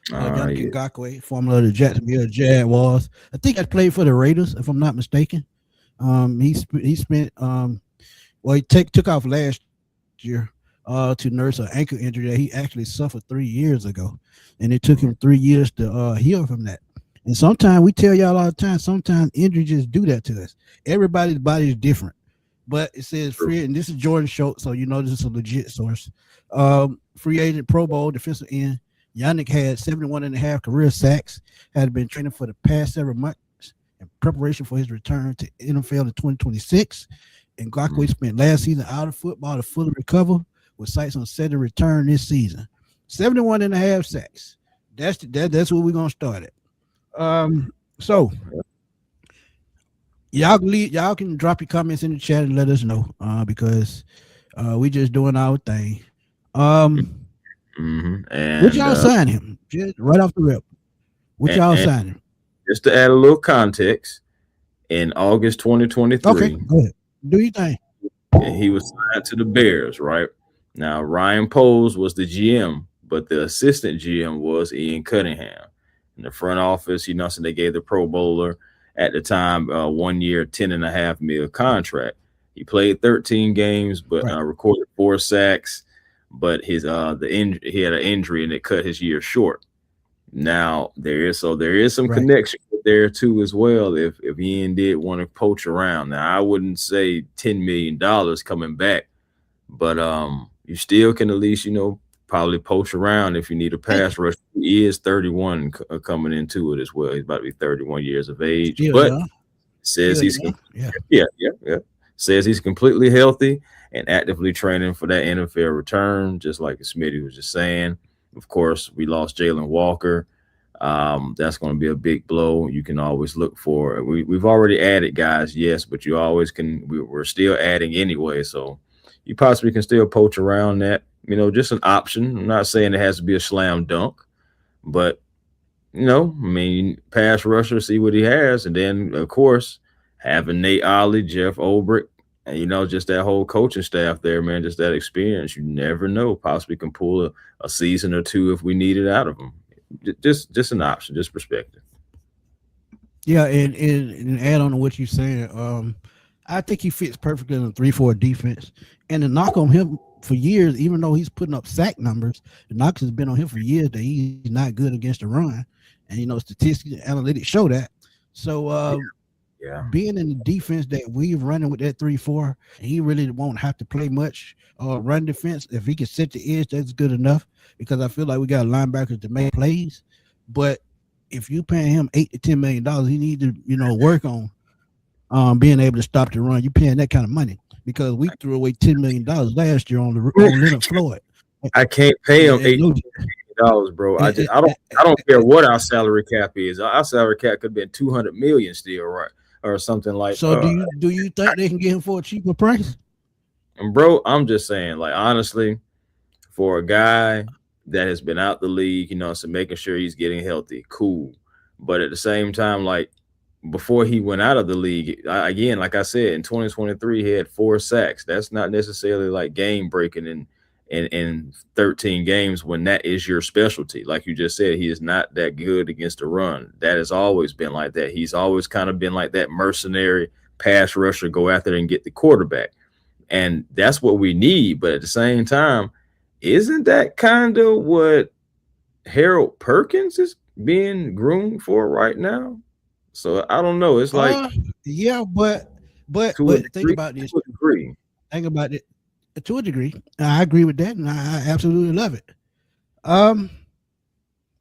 Yannick Yeah. Ngakoue, former of the Jacksonville Jaguars. I think I played for the Raiders, if I'm not mistaken. He spent well, he took off last year to nurse an ankle injury that he actually suffered 3 years ago, and it took him 3 years to heal from that. And sometimes we tell y'all all the time, sometimes injury just do that to us. Everybody's body is different. But it says True. free, and this is Jordan Schultz, so you know this is a legit source. Free agent Pro Bowl defensive end. Yannick had 71 and a half career sacks, had been training for the past several months in preparation for his return to NFL in 2026. And Ngakoue Mhm. spent last season out of football to fully recover with sights on set to return this season. 71 and a half sacks. That's where we're gonna start at. So y'all can drop your comments in the chat and let us know. Because we just doing our thing. Um would And y'all sign him? Just right off the rip. Would y'all and sign him? just to add a little context, in August Okay, 2023, go ahead. Do your thing. he was signed to the Bears, right? Now, Ryan Poles was the GM, but the assistant GM was Ian Cunningham. In the front office, so they gave the Pro Bowler at the time 1 year, 10.5 million contract. He played 13 games, but Right. recorded 4 sacks. But he had an injury and it cut his year short. Now there is some Right. connection there too as well. If Ian did want to poach around, now I wouldn't say $10 million coming back, but you still can at least probably poach around if you need a Hey, pass rush. He is 31 coming into it as well. He's about to be 31 years of age, still but young. says Still he's young. Yeah. yeah, says he's completely healthy and actively training for that NFL return, just like Smitty was just saying. Of course, we lost Jalen Walker. That's going to be a big blow. You can always look for. We've already added guys, yes, but you always can. We're still adding anyway, so you possibly can still poach around that. Just an option. I'm not saying it has to be a slam dunk, but I mean, pass rusher, see what he has, and then of course having Nate Ollie, Jeff Ulbrich, and just that whole coaching staff there, man, just that experience. You never know, possibly can pull a season or two if we need it out of them. Just an option, just perspective. Yeah, and add on to what you're saying, I think he fits perfectly in a 3-4 defense. And the knock on him for years, even though he's putting up sack numbers, the knock has been on him for years that he's not good against the run. And statistics and analytics show that. So Yeah, being in the defense that we're running with that 3-4, he really won't have to play much run defense. If he can set the edge, that's good enough because I feel like we got linebackers to make plays. But if you paying him $8 to $10 million, he need to work on being able to stop the run. You paying that kind of money because we threw away $10 million last year on Leonard Floyd. I can't pay him And, $8 million, bro. I and, just I don't care what our salary cap is. Our salary cap could have been 200 million still, right, or something like. so do you think they can get him for a cheaper price? And bro, I'm just saying, like honestly, for a guy that has been out the league, so making sure he's getting healthy, cool. But at the same time, like before he went out of the league, again, like I said, in 2023, he had 4 sacks. That's not necessarily like game breaking in 13 games when that is your specialty. Like you just said, he is not that good against the run. That has always been like that. He's always kind of been like that mercenary pass rusher, go out there and get the quarterback. And that's what we need. But at the same time, isn't that kind of what Harold Perkins is being groomed for right now? So I don't know. It's like Yeah, to a but think degree, about this. to a degree. Think about it to a degree. I agree with that, and I absolutely love it. Um,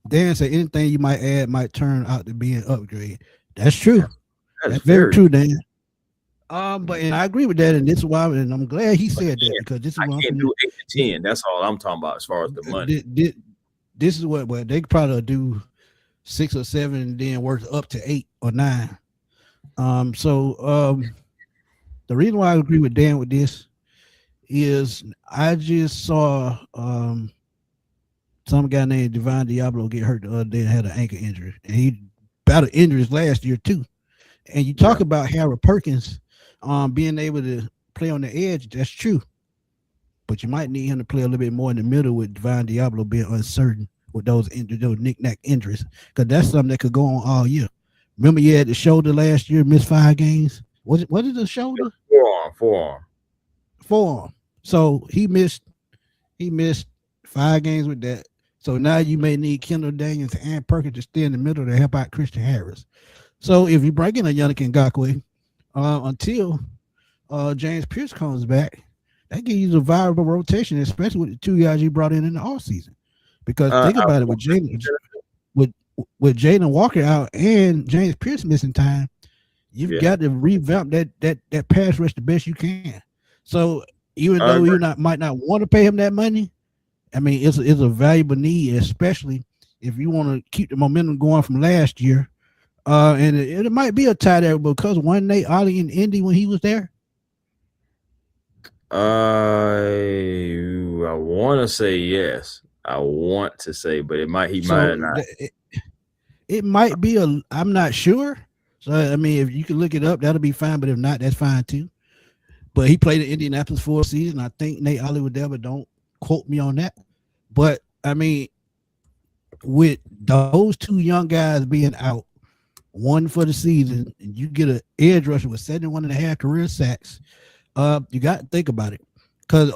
Dan said anything you might add might turn out to be an upgrade. That's true. That is That's very very. true, Dan. But and I agree with that, and this is why, and I'm glad he But said that because this is I what I'm can't finna. do 8 to 10. That's all I'm talking about as far as the money. This is what they could probably do 6 or 7, and then work up to 8 or 9. So the reason why I agree with Dan with this is I just saw some guy named Divine Diablo get hurt the other day and had an ankle injury, and he battled injuries last year too. And you talk Yeah. about Harold Perkins being able to play on the edge. That's true, but you might need him to play a little bit more in the middle with Divine Diablo being uncertain with those knick-knack injuries, because that's something that could go on all year. Remember, you had the shoulder last year, missed 5 games. What is the shoulder? Forearm. Forearm. So he missed 5 games with that. So now you may need Kendall Daniels and Perkins to stay in the middle to help out Christian Harris. So if you bring in a Yannick Ngakoue until James Pierce comes back, that gives you a viable rotation, especially with the 2 guys you brought in the offseason. Because think about it, with Jaden Walker out and James Pierce missing time, you've got to revamp that pass rush the best you can. So even though you might not want to pay him that money, I mean, it's a valuable need, especially if you want to keep the momentum going from last year. And it might be a tie there because one Nate Ollie in Indy when he was there. I want to say yes. I want to say, but he might not. It might be I'm not sure. So I mean, if you can look it up, that'll be fine. But if not, that's fine too. But he played in Indianapolis for a season. I think Nate Ollie was there, but don't quote me on that. But I mean, with those 2 young guys being out, one for the season, and you get an edge rusher with 71.5 career sacks, you got to think about it.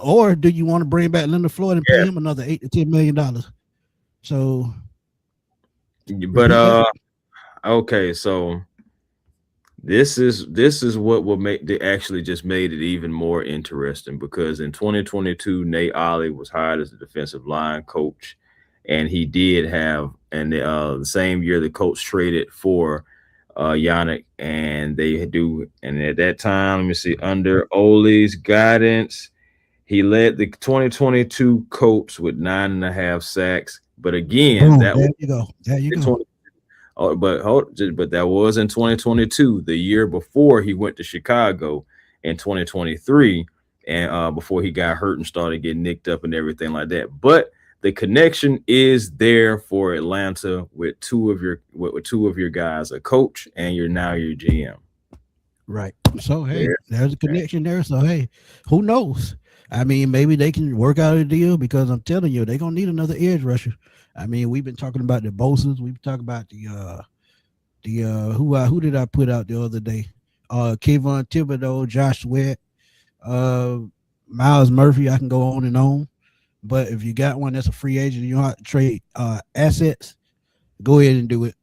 Or do you want to bring back Leonard Floyd and pay him another $8 to $10 million? So, but okay, so this is what will make they actually just made it even more interesting, because in 2022 Nate Ollie was hired as the defensive line coach, and he did have, and the same year the coach traded for Yannick, and they do, and at that time, let me see, under Ole's guidance, he led the 2022 Colts with 9.5 sacks. But again, there you go. But that was in 2022, the year before he went to Chicago in 2023, and before he got hurt and started getting nicked up and everything like that. But the connection is there for Atlanta with two of your guys, a coach and your GM. Right. So hey, there's a connection there. So hey, who knows? I mean, maybe they can work out a deal, because I'm telling you, they're gonna need another edge rusher. I mean, we've been talking about the Bolsters. We've talked about who did I put out the other day? Kayvon Thibodeau, Josh Sweat, Miles Murphy. I can go on and on. But if you got one that's a free agent, you don't have to trade assets, go ahead and do it.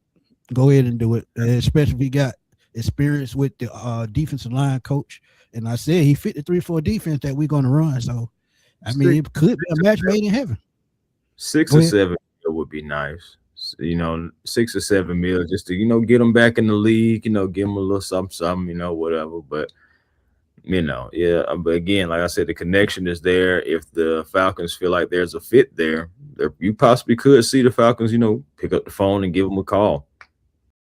Especially if you got experience with the defensive line coach. And I said he fit the 3-4 defense that we're going to run. So, I mean, it could be a match made in heaven. 6 or 7 would be nice. 6 or 7 mil just to, get them back in the league, give them a little something, whatever. But, but again, like I said, the connection is there. If the Falcons feel like there's a fit there, you possibly could see the Falcons, pick up the phone and give them a call.